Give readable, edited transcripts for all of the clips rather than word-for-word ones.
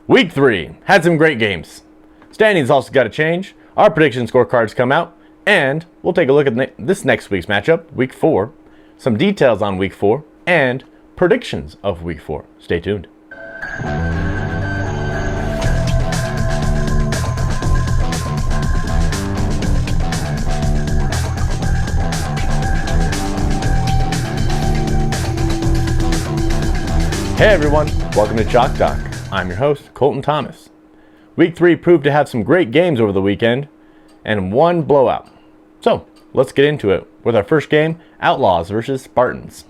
Week 3 had some great games. Standings also got to change. Our prediction scorecards come out, and we'll take a look at this next week's matchup, Week 4, some details on Week 4, and predictions of Week 4. Stay tuned. Hey everyone, welcome to Chalk Talk. I'm your host, Colton Thomas. Week 3 proved to have some great games over the weekend, and one blowout. So, let's get into it with our first game, Outlaws versus Spartans.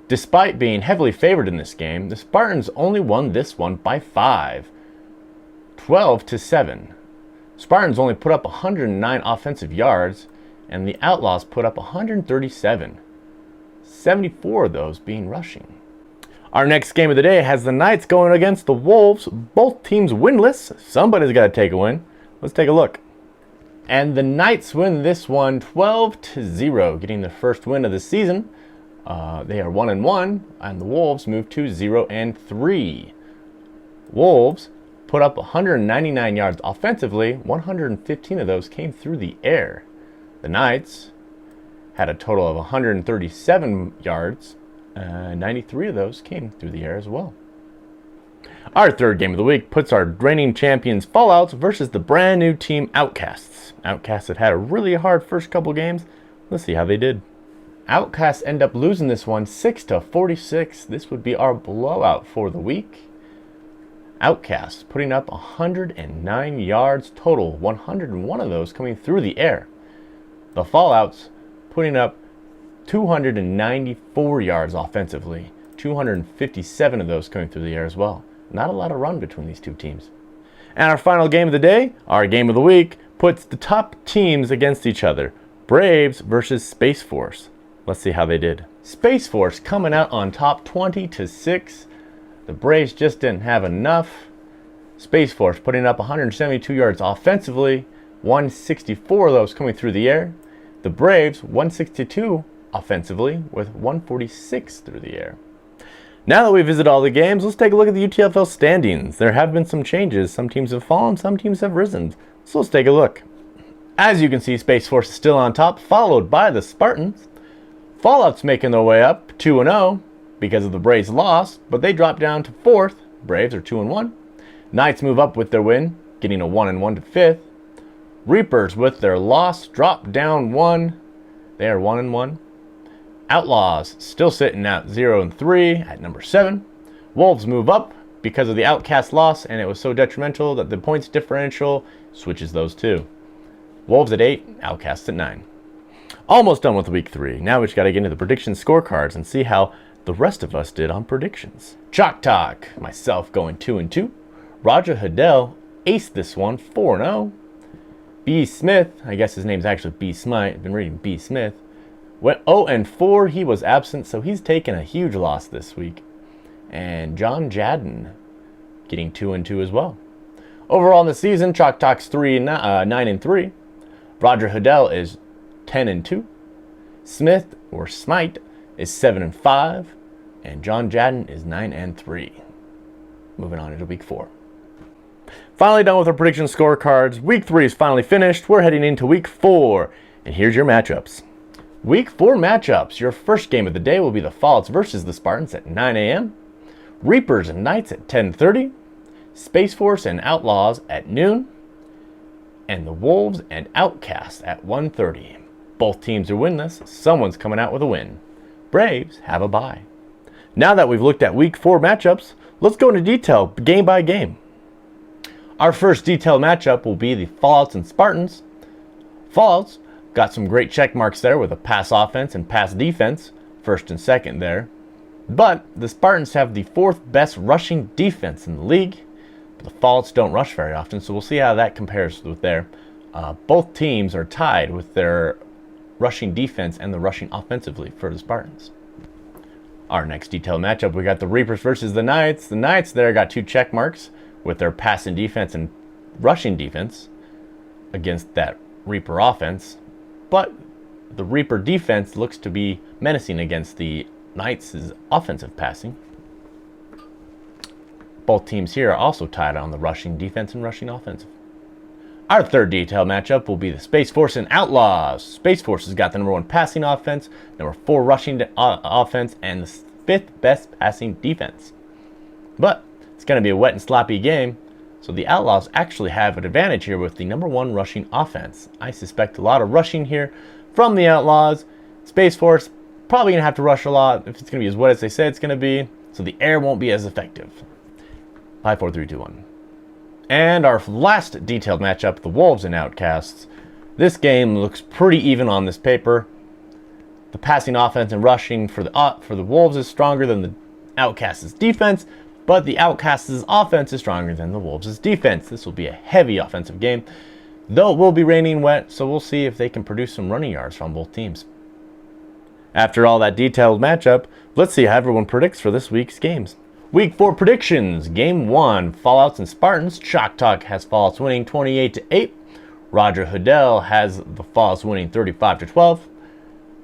Despite being heavily favored in this game, the Spartans only won this one by 5, 12-7. Spartans only put up 109 offensive yards, and the Outlaws put up 137, 74 of those being rushing. Our next game of the day has the Knights going against the Wolves. Both teams winless. Somebody's got to take a win. Let's take a look. And the Knights win this one 12-0, getting the first win of the season. They are 1-1, and the Wolves move to 0-3. Wolves put up 199 yards offensively. 115 of those came through the air. The Knights had a total of 137 yards. 93 of those came through the air as well. Our third game of the week puts our reigning champions Fallouts versus the brand new team Outcasts. Outcasts had a really hard first couple games. Let's see how they did. Outcasts end up losing this one 6-46. This would be our blowout for the week. Outcasts putting up 109 yards total, 101 of those coming through the air. The Fallouts putting up 294 yards offensively, 257 of those coming through the air as well. Not a lot of run between these two teams. And our final game of the day, our game of the week, puts the top teams against each other. Braves versus Space Force. Let's see how they did. Space Force coming out on top 20-6. The Braves just didn't have enough. Space Force putting up 172 yards offensively, 164 of those coming through the air. The Braves 162 offensively with 146 through the air. Now that we visit all the games, let's take a look at the UTFL standings. There have been some changes. Some teams have fallen, some teams have risen. So let's take a look. As you can see, Space Force is still on top, followed by the Spartans. Fallout's making their way up 2-0 because of the Braves' loss, but they drop down to 4th. Braves are 2-1. Knights move up with their win, getting a 1-1 to 5th. Reapers with their loss drop down 1. They are 1-1. Outlaws still sitting at 0-3 at number 7. Wolves move up because of the Outcast loss, and it was so detrimental that the points differential switches those two. Wolves at 8, Outcasts at 9. Almost done with week 3. Now we just got to get into the prediction scorecards and see how the rest of us did on predictions. Chalk Talk, myself going 2-2. Roger Huddell aced this one 4-0. B. Smith, I guess his name's actually B. Smite. I've been reading B. Smith. Went 0-4. He was absent, so he's taken a huge loss this week. And John Jadden getting 2-2 as well. Overall in the season, Chalk Talk's 9-3. Roger Huddell is 10-2. Smith or Smite is 7-5, and John Jadden is 9-3. Moving on into week 4. Finally done with our prediction scorecards. Week 3 is finally finished. We're heading into week 4, and here's your matchups. Week 4 matchups. Your first game of the day will be the Fallouts versus the Spartans at 9 a.m. Reapers and Knights at 10:30. Space Force and Outlaws at noon. And the Wolves and Outcasts at 1:30. Both teams are winless. Someone's coming out with a win. Braves have a bye. Now that we've looked at week 4 matchups, let's go into detail game by game. Our first detailed matchup will be the Fallouts and Spartans. Fallouts got some great check marks there with a pass offense and pass defense, first and second there. But the Spartans have the 4th best rushing defense in the league. But the Fallouts don't rush very often, so we'll see how that compares with there. Both teams are tied with their rushing defense and the rushing offensively for the Spartans. Our next detailed matchup, we got the Reapers versus the Knights. The Knights there got 2 check marks with their passing defense and rushing defense against that Reaper offense. But the Reaper defense looks to be menacing against the Knights' offensive passing. Both teams here are also tied on the rushing defense and rushing offensive. Our third detailed matchup will be the Space Force and Outlaws. Space Force has got the number 1 passing offense, number 4 rushing offense, and the 5th best passing defense. But it's going to be a wet and sloppy game, so the Outlaws actually have an advantage here with the number 1 rushing offense. I suspect a lot of rushing here from the Outlaws. Space Force probably going to have to rush a lot if it's going to be as wet as they say it's going to be, so the air won't be as effective. 5, 4, 3, 2, 1. And our last detailed matchup, the Wolves and Outcasts. This game looks pretty even on this paper. The passing offense and rushing for the Wolves is stronger than the Outcasts' defense, but the Outcasts' offense is stronger than the Wolves' defense. This will be a heavy offensive game, though it will be raining wet, so we'll see if they can produce some running yards from both teams. After all that detailed matchup, let's see how everyone predicts for this week's games. Week 4 predictions. Game 1, Fallouts and Spartans. Chalk Talk has Fallouts winning 28-8. Roger Hoodell has the Fallouts winning 35-12.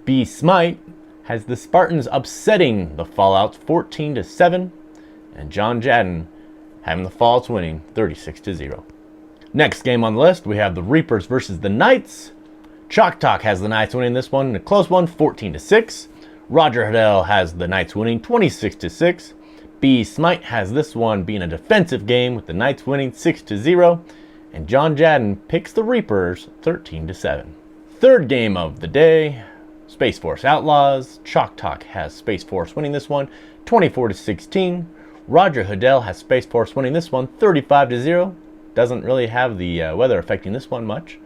B Smite has the Spartans upsetting the Fallouts 14-7. And John Jadden having the Fallouts winning 36-0. Next game on the list, we have the Reapers versus the Knights. Chalk Talk has the Knights winning this one in a close one, 14-6. Roger Hoodell has the Knights winning 26-6. B Smite has this one being a defensive game with the Knights winning 6-0, and John Jadden picks the Reapers 13-7. Third game of the day, Space Force Outlaws. Chalk Talk has Space Force winning this one 24-16. Roger Hoodell has Space Force winning this one 35-0. Doesn't really have the weather affecting this one much.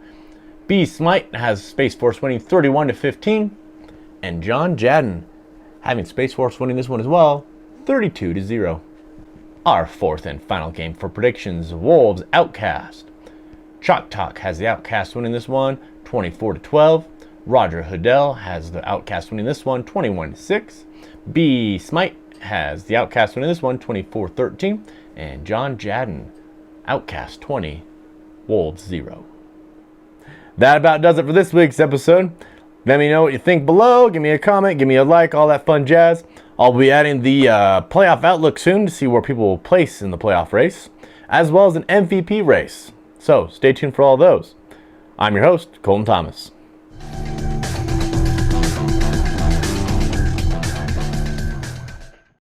B Smite has Space Force winning 31-15, and John Jadden having Space Force winning this one as well 32-0. Our fourth and final game for predictions, Wolves Outcast. Chalk Talk has the Outcast winning this one 24-12. Roger Hoodell has the Outcast winning this one 21-6. B Smite has the Outcast winning this one 24-13. And John Jadden, Outcast 20, Wolves 0. That about does it for this week's episode. Let me know what you think below. Give me a comment, give me a like, all that fun jazz. I'll be adding the playoff outlook soon to see where people will place in the playoff race, as well as an MVP race. So stay tuned for all those. I'm your host, Colton Thomas.